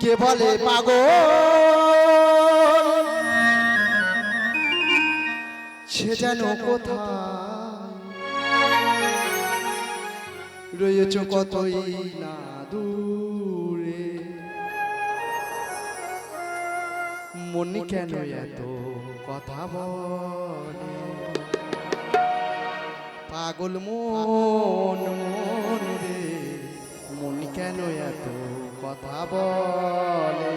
কে বলে পাগল সে যেন কোথায় রয়েছ কতই না দূরে মন কেন এত কথা বলে পাগল মন মন রে মন কেন এত কথা বলে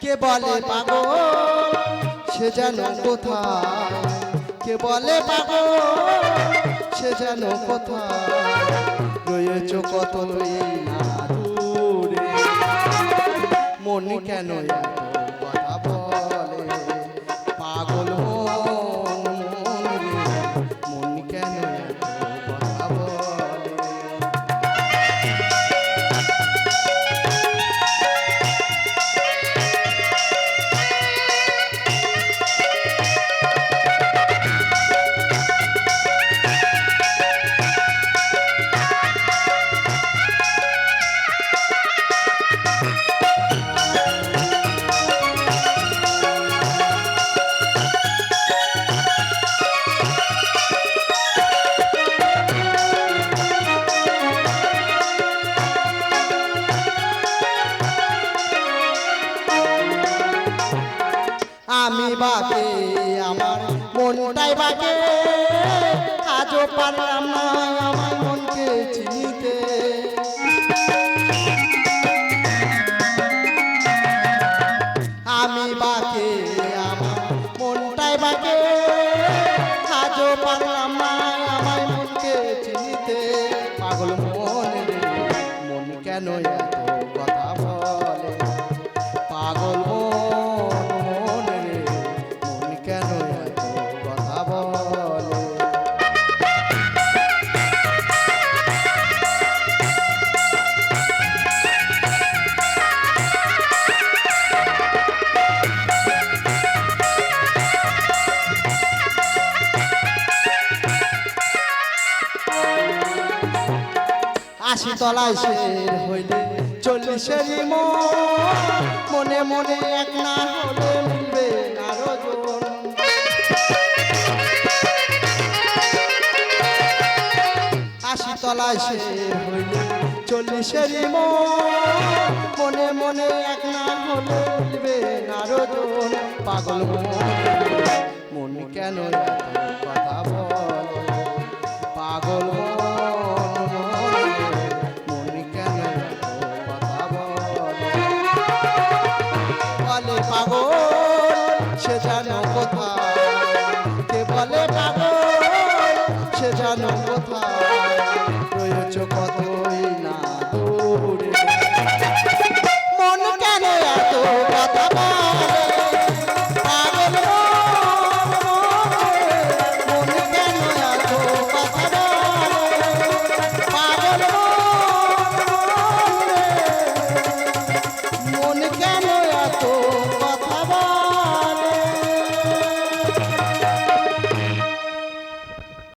কে বলে পাগল সে যেন কোথায় কে বলে পাগল সে যেন কোথায় রয়েছ কতই না দূরে মন কেন এত কথা বলে পাগল মন মন রে মন কেন এত কথা বলে আমি বাকে আমার মনটাই বাকে আজও পারলাম না আমার মনকে চিনিতে আমি বাকে আমার মনটাই বাকে আজও পারলাম না আমার মনকে চিনিতে পাগল মন রে মন কেন এত কথা বলে পাগল মন রে মন কেন এত কথা বলে আশি তলায় শের হইলে 40-এরই মনে মনে এক না হলে মিলবে না রজন আশি তলায় শের হইলে 40-এরই মনে মনে এক না হলে মিলবে না রজন পাগল মন কেন এত